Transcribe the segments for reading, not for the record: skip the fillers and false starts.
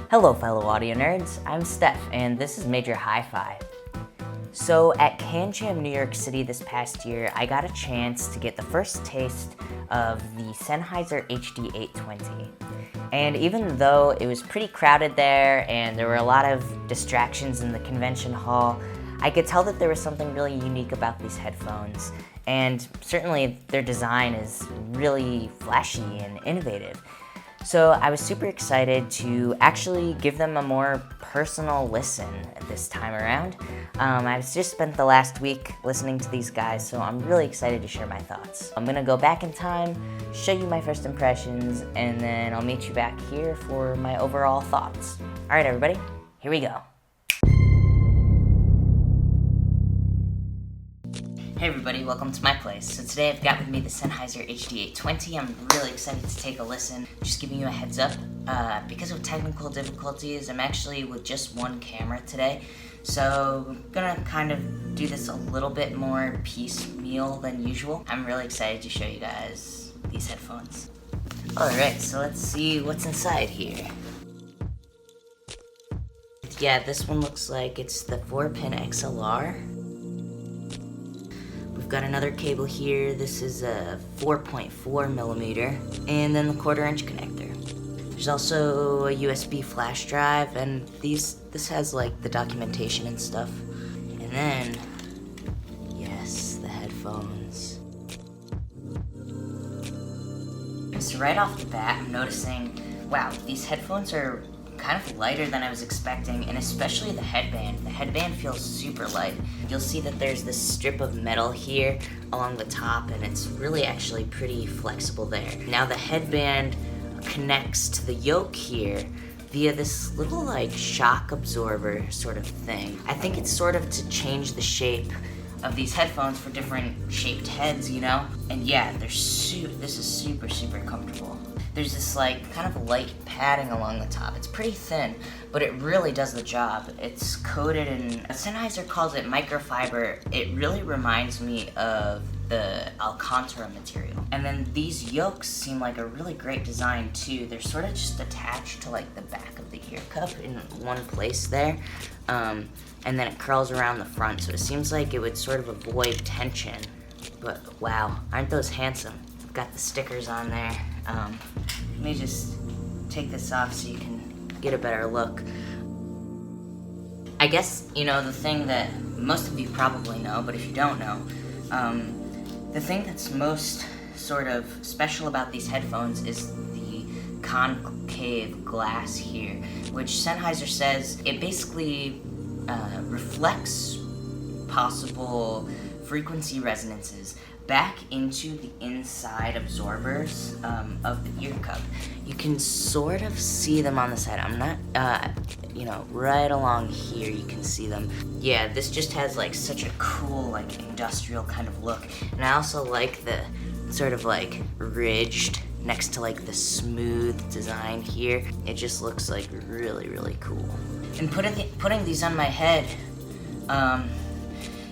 Hello fellow audio nerds, I'm Steph and this is Major Hi-Fi. So at CanJam New York City this past year, I got a chance to get the first taste of the Sennheiser HD820. And even though it was pretty crowded there and there were a lot of distractions in the convention hall, I could tell that there was something really unique about these headphones. And certainly their design is really flashy and innovative. So I was super excited to actually give them a more personal listen this time around. I've just spent the last week listening to these guys, so I'm really excited to share my thoughts. I'm gonna go back in time, show you my first impressions, and then I'll meet you back here for my overall thoughts. All right, everybody, here we go. Hey everybody, welcome to my place. So today I've got with me the Sennheiser HD820. I'm really excited to take a listen. Just giving you a heads up, because of technical difficulties, I'm actually with just one camera today. So I'm gonna kind of do this a little bit more piecemeal than usual. I'm really excited to show you guys these headphones. Alright, so let's see what's inside here. Yeah, this one looks like it's the 4-pin XLR. We've got another cable here. This is a 4.4 millimeter, and then the 1/4-inch connector. There's also a USB flash drive, and this has like the documentation and stuff. And then, yes, the headphones. So right off the bat, I'm noticing, wow, these headphones are kind of lighter than I was expecting, and especially the headband. The headband feels super light. You'll see that there's this strip of metal here along the top, and it's really actually pretty flexible there. Now the headband connects to the yoke here via this little like shock absorber sort of thing. I think it's sort of to change the shape of these headphones for different shaped heads, you know? And yeah, this is super, super comfortable. There's this like kind of light padding along the top. It's pretty thin, but it really does the job. It's coated in, Sennheiser calls it microfiber. It really reminds me of the Alcantara material. And then these yokes seem like a really great design too. They're sort of just attached to like the back of the ear cup in one place there. And then it curls around the front, so it seems like it would sort of avoid tension. But wow, aren't those handsome? I've got the stickers on there. Let me just take this off so you can get a better look. I guess, you know, the thing that most of you probably know, but if you don't know, the thing that's most sort of special about these headphones is the concave glass here, which Sennheiser says it basically reflects possible frequency resonances back into the inside absorbers of the ear cup. You can sort of see them on the side. I'm not, you know, right along here you can see them. Yeah, this just has like such a cool like industrial kind of look. And I also like the sort of like ridged next to like the smooth design here. It just looks like really, really cool. And putting these on my head,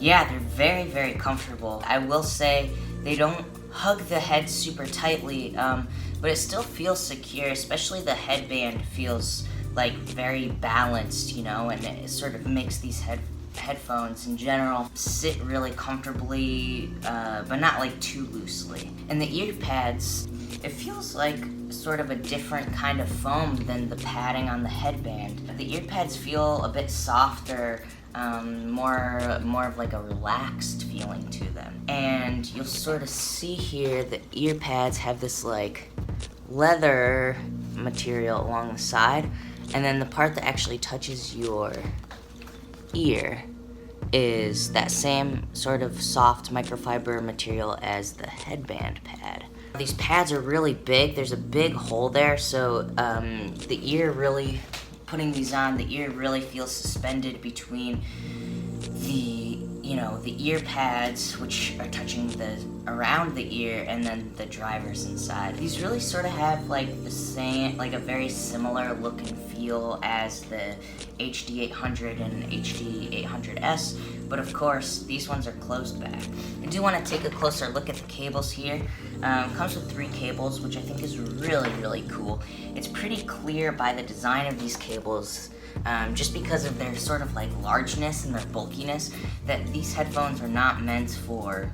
yeah, they're very, very comfortable. I will say they don't hug the head super tightly, but it still feels secure, especially the headband feels like very balanced, you know, and it sort of makes these headphones in general sit really comfortably, but not like too loosely. And the ear pads, it feels like sort of a different kind of foam than the padding on the headband. The ear pads feel a bit softer, more of like a relaxed feeling to them. And you'll sort of see here the ear pads have this like leather material along the side, and then the part that actually touches your ear is that same sort of soft microfiber material as the headband pad. These pads are really big. There's a big hole there, so the ear really, putting these on, the ear really feels suspended between the, you know, the ear pads, which are touching around the ear, and then the drivers inside. These really sort of have like the same, like a very similar look and feel as the HD800 and HD800S, but of course these ones are closed back. I do want to take a closer look at the cables here. Comes with 3 cables, which I think is really, really cool. It's pretty clear by the design of these cables, just because of their sort of like largeness and their bulkiness, that these headphones are not meant for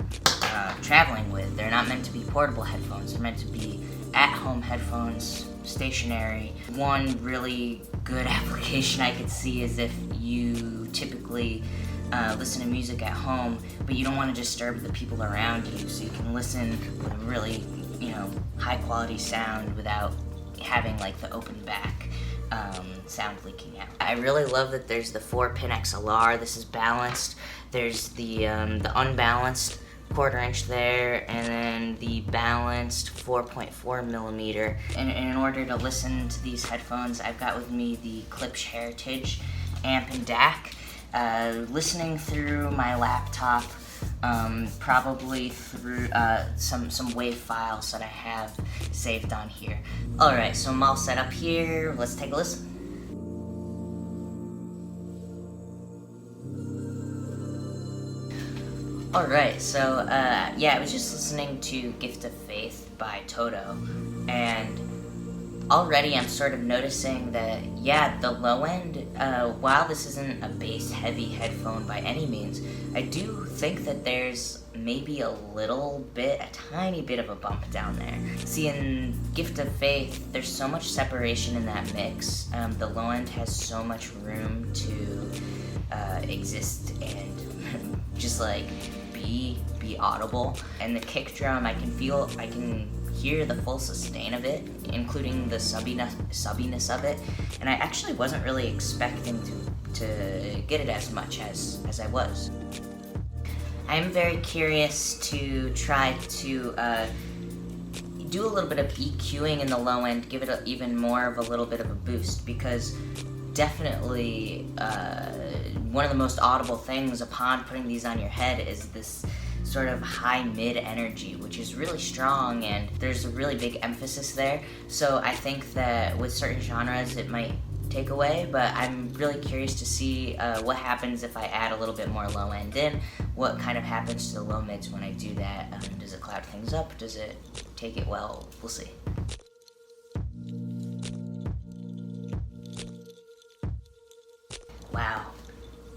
traveling with. They're not meant to be portable headphones. They're meant to be at-home headphones, stationary. One really good application I could see is if you typically listen to music at home, but you don't want to disturb the people around you, so you can listen with a really, high quality sound without having like the open back sound leaking out. I really love that there's the 4-pin XLR. This is balanced. There's the unbalanced 1/4 inch there, and then the balanced 4.4 millimeter. And in order to listen to these headphones, I've got with me the Klipsch Heritage amp and DAC. Listening through my laptop, probably through some WAV files that I have saved on here. Alright, so I'm all set up here. Let's take a listen. Alright, so I was just listening to Gift of Faith by Toto, and already I'm sort of noticing that, the low end, while this isn't a bass-heavy headphone by any means, I do think that there's maybe a tiny bit of a bump down there. See, in Gift of Faith, there's so much separation in that mix. The low end has so much room to exist and just like be audible. And the kick drum, I can hear the full sustain of it, including the subbiness of it, and I actually wasn't really expecting to get it as much as I was. I'm very curious to try to do a little bit of EQing in the low end, give it even more of a little bit of a boost, because definitely one of the most audible things upon putting these on your head is this sort of high-mid energy, which is really strong, and there's a really big emphasis there. So I think that with certain genres it might take away, but I'm really curious to see what happens if I add a little bit more low end in. What kind of happens to the low mids when I do that? Does it cloud things up? Does it take it well? We'll see. Wow.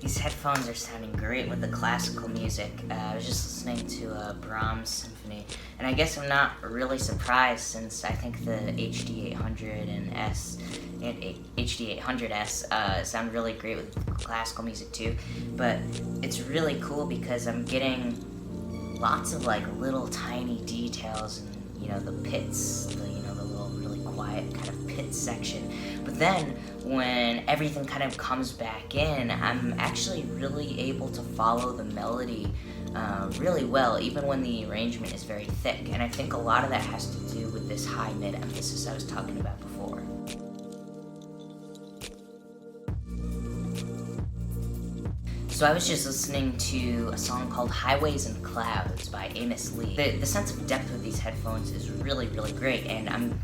These headphones are sounding great with the classical music. I was just listening to a Brahms symphony, and I guess I'm not really surprised, since I think the HD800 and HD800S sound really great with classical music too. But it's really cool because I'm getting lots of like little tiny details and the pits, the little really quiet kind of pit section. But then when everything kind of comes back in, I'm actually really able to follow the melody really well, even when the arrangement is very thick. And I think a lot of that has to do with this high mid emphasis I was talking about before. So I was just listening to a song called Highways and Clouds by Amos Lee. The sense of depth with these headphones is really, really great, and I'm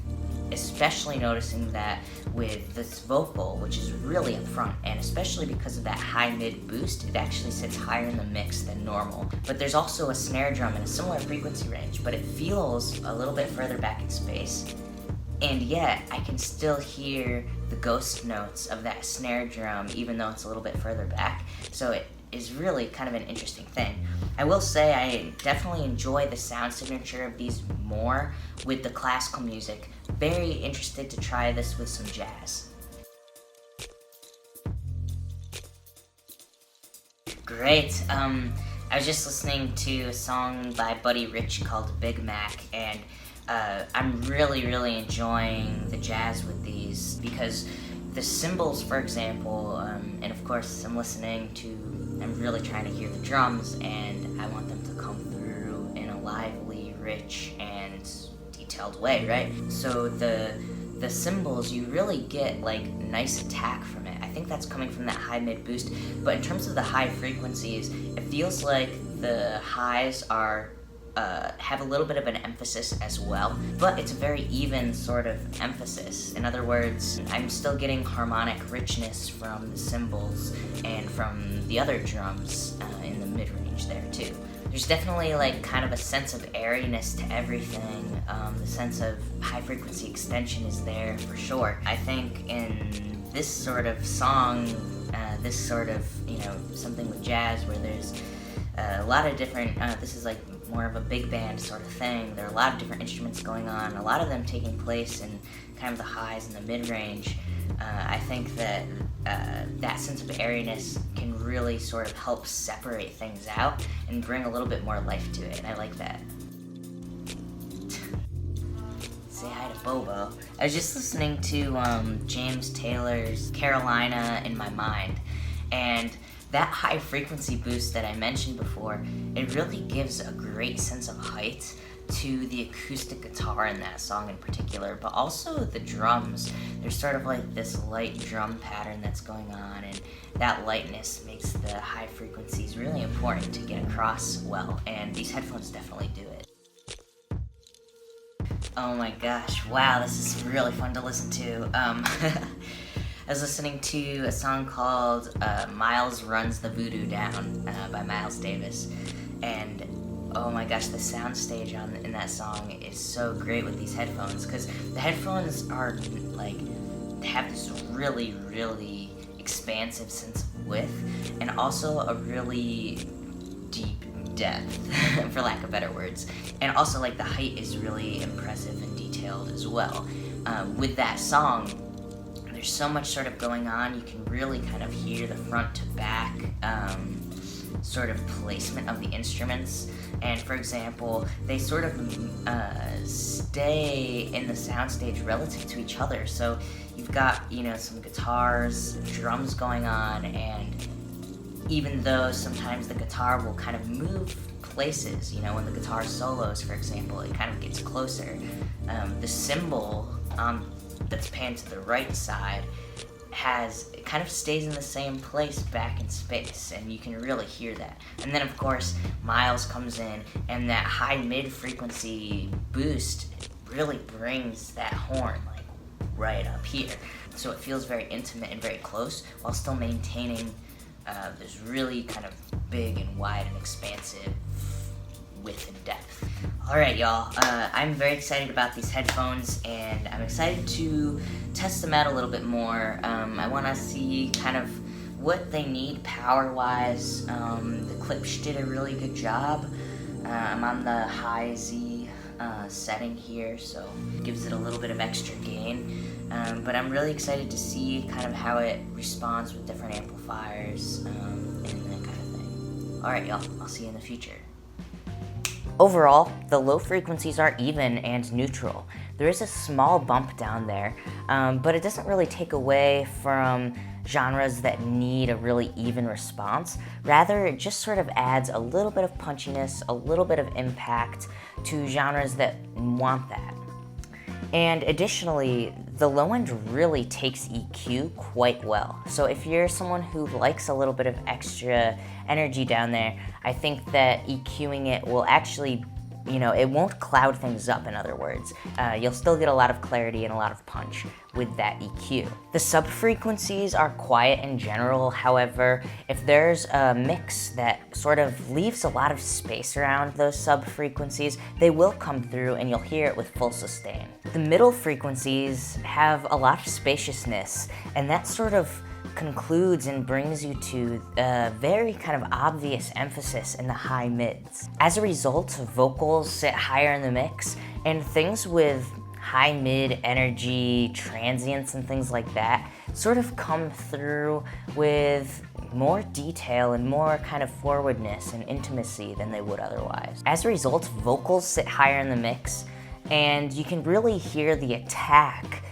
especially noticing that with this vocal, which is really up front, and especially because of that high-mid boost, it actually sits higher in the mix than normal. But there's also a snare drum in a similar frequency range, but it feels a little bit further back in space. And yet, I can still hear the ghost notes of that snare drum, even though it's a little bit further back. So it is really kind of an interesting thing. I will say I definitely enjoy the sound signature of these more with the classical music. Very interested to try this with some jazz. Great. I was just listening to a song by Buddy Rich called Big Mac, and I'm really, really enjoying the jazz with these, because the cymbals, for example, and of course I'm really trying to hear the drums, and I want them to come through in a lively, rich, and detailed way, right? So the cymbals, you really get like nice attack from it. I think that's coming from that high mid boost, but in terms of the high frequencies, it feels like the highs are have a little bit of an emphasis as well, but it's a very even sort of emphasis. In other words, I'm still getting harmonic richness from the cymbals and from the other drums in the mid-range there too. There's definitely like kind of a sense of airiness to everything. The sense of high frequency extension is there for sure. I think in this sort of song, this sort of, something with jazz where there's a lot of different, this is like more of a big band sort of thing. There are a lot of different instruments going on, a lot of them taking place in kind of the highs and the mid-range. I think that that sense of airiness can really sort of help separate things out and bring a little bit more life to it, and I like that. Say hi to Bobo. I was just listening to James Taylor's Carolina in My Mind, and that high frequency boost that I mentioned before, it really gives a great sense of height to the acoustic guitar in that song in particular, but also the drums. There's sort of like this light drum pattern that's going on, and that lightness makes the high frequencies really important to get across well, and these headphones definitely do it. Oh my gosh, wow, this is really fun to listen to. I was listening to a song called Miles Runs the Voodoo Down by Miles Davis, and oh my gosh, the soundstage in that song is so great with these headphones, because the headphones are like, have this really, really expansive sense of width, and also a really deep depth, for lack of better words. And also like the height is really impressive and detailed as well. With that song, there's so much sort of going on, you can really kind of hear the front to back sort of placement of the instruments. And for example, they sort of stay in the soundstage relative to each other. So you've got, some guitars, drums going on, and even though sometimes the guitar will kind of move places, when the guitar solos, for example, it kind of gets closer. The cymbal that's panned to the right side it kind of stays in the same place back in space, and you can really hear that. And then of course Miles comes in, and that high mid frequency boost really brings that horn like right up here, so it feels very intimate and very close while still maintaining this really kind of big and wide and expansive width and depth. Alright y'all, I'm very excited about these headphones, and I'm excited to test them out a little bit more. I want to see kind of what they need power-wise. The Klipsch did a really good job. I'm on the high Z setting here, so it gives it a little bit of extra gain. But I'm really excited to see kind of how it responds with different amplifiers and that kind of thing. Alright y'all, I'll see you in the future. Overall, the low frequencies are even and neutral. There is a small bump down there, but it doesn't really take away from genres that need a really even response. Rather, it just sort of adds a little bit of punchiness, a little bit of impact to genres that want that. And additionally, the low end really takes EQ quite well. So if you're someone who likes a little bit of extra energy down there, I think that EQing it will actually, it won't cloud things up, in other words. You'll still get a lot of clarity and a lot of punch with that EQ. The sub-frequencies are quiet in general. However, if there's a mix that sort of leaves a lot of space around those sub-frequencies, they will come through and you'll hear it with full sustain. The middle frequencies have a lot of spaciousness, and that sort of concludes and brings you to a very kind of obvious emphasis in the high mids. As a result, vocals sit higher in the mix, and things with high mid energy, transients and things like that sort of come through with more detail and more kind of forwardness and intimacy than they would otherwise. As a result, vocals sit higher in the mix, and you can really hear the attack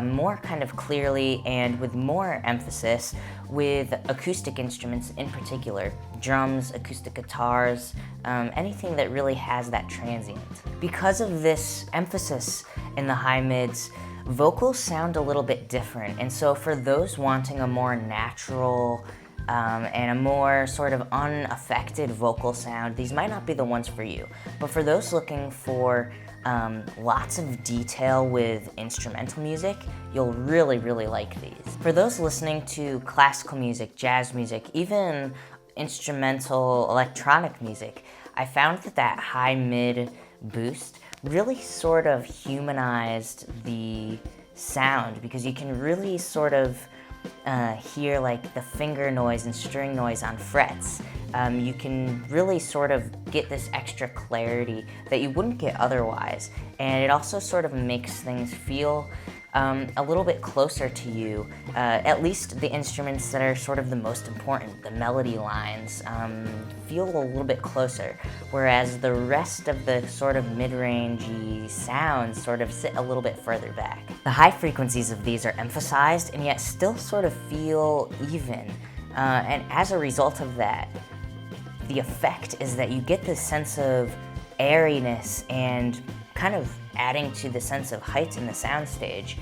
more kind of clearly and with more emphasis with acoustic instruments in particular. Drums, acoustic guitars, anything that really has that transient. Because of this emphasis in the high mids, vocals sound a little bit different, and so for those wanting a more natural and a more sort of unaffected vocal sound, these might not be the ones for you. But for those looking for lots of detail with instrumental music, you'll really, really like these. For those listening to classical music, jazz music, even instrumental electronic music, I found that high-mid boost really sort of humanized the sound, because you can really sort of hear like the finger noise and string noise on frets. You can really sort of get this extra clarity that you wouldn't get otherwise, and it also sort of makes things feel a little bit closer to you, at least the instruments that are sort of the most important, the melody lines, feel a little bit closer, whereas the rest of the sort of mid-rangey sounds sort of sit a little bit further back. The high frequencies of these are emphasized and yet still sort of feel even, and as a result of that, the effect is that you get this sense of airiness and kind of adding to the sense of height in the soundstage,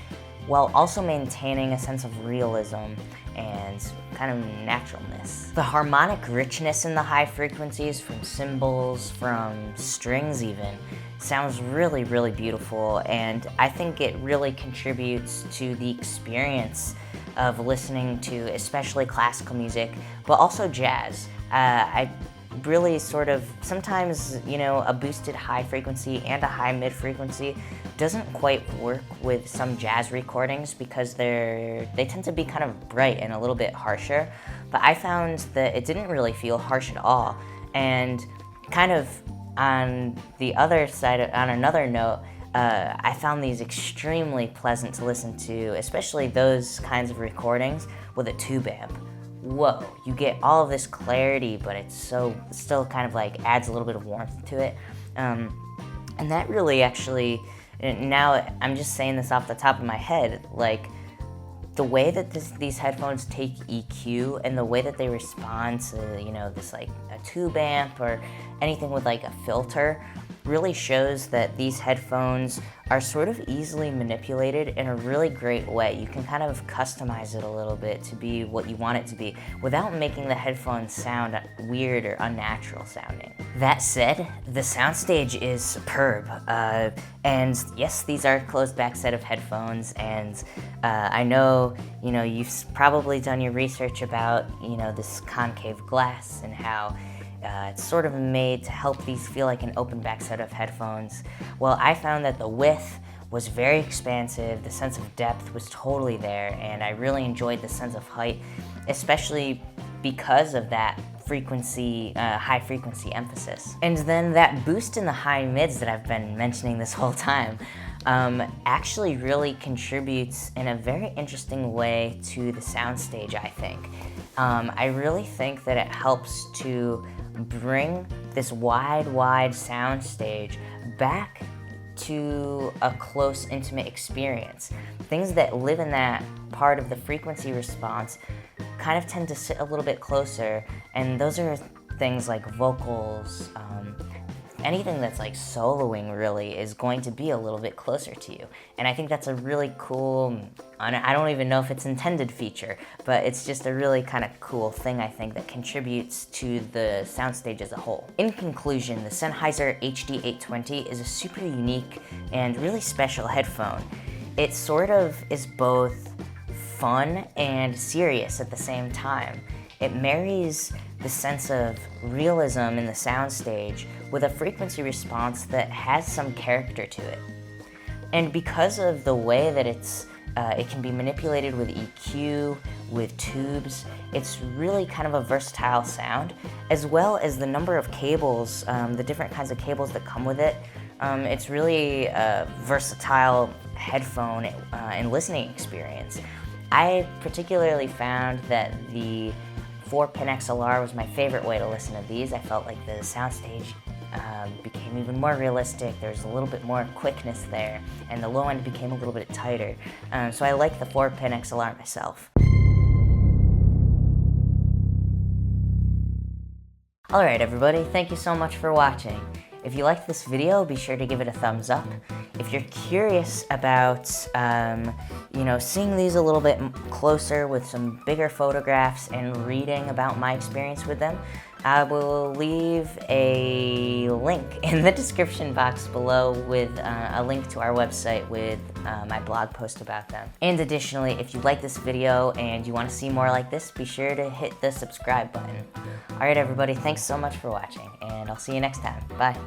while also maintaining a sense of realism and kind of naturalness. The harmonic richness in the high frequencies, from cymbals, from strings even, sounds really, really beautiful, and I think it really contributes to the experience of listening to especially classical music, but also jazz. I really sort of, sometimes, you know, a boosted high frequency and a high mid frequency doesn't quite work with some jazz recordings because they tend to be kind of bright and a little bit harsher, but I found that it didn't really feel harsh at all. And kind of on the other side, on another note, I found these extremely pleasant to listen to, especially those kinds of recordings with a tube amp. Whoa, you get all of this clarity, but it's still kind of like adds a little bit of warmth to it. And that really actually, now I'm just saying this off the top of my head, like the way that these headphones take EQ and the way that they respond to, you know, this like a tube amp or anything with like a filter really shows that these headphones are sort of easily manipulated in a really great way. You can kind of customize it a little bit to be what you want it to be without making the headphones sound weird or unnatural sounding. That said, the soundstage is superb, and yes, these are a closed back set of headphones, and I know, you know, you've probably done your research about, you know, this concave glass and how it's sort of made to help these feel like an open back set of headphones. Well, I found that the width was very expansive, the sense of depth was totally there, and I really enjoyed the sense of height, especially because of that frequency, high frequency emphasis. And then that boost in the high mids that I've been mentioning this whole time actually really contributes in a very interesting way to the soundstage, I think. I really think that it helps to bring this wide soundstage back to a close, intimate experience. Things that live in that part of the frequency response kind of tend to sit a little bit closer, and those are things like vocals, anything that's like soloing really is going to be a little bit closer to you. And I think that's a really cool, I don't even know if it's intended feature, but it's just a really kind of cool thing, I think, that contributes to the soundstage as a whole. In conclusion, the Sennheiser HD820 is a super unique and really special headphone. It sort of is both fun and serious at the same time. It marries the sense of realism in the soundstage with a frequency response that has some character to it. And because of the way that it can be manipulated with EQ, with tubes, it's really kind of a versatile sound, as well as the number of cables, the different kinds of cables that come with it. It's really a versatile headphone and listening experience. I particularly found that the 4-pin XLR was my favorite way to listen to these. I felt like the soundstage became even more realistic. There's a little bit more quickness there, and the low end became a little bit tighter. So I like the 4-pin XLR myself. Alright everybody, thank you so much for watching. If you liked this video, be sure to give it a thumbs up. If you're curious about, seeing these a little bit closer with some bigger photographs and reading about my experience with them, I will leave a link in the description box below with a link to our website with my blog post about them. And additionally, if you like this video and you want to see more like this, be sure to hit the subscribe button. Alright everybody, thanks so much for watching, and I'll see you next time. Bye.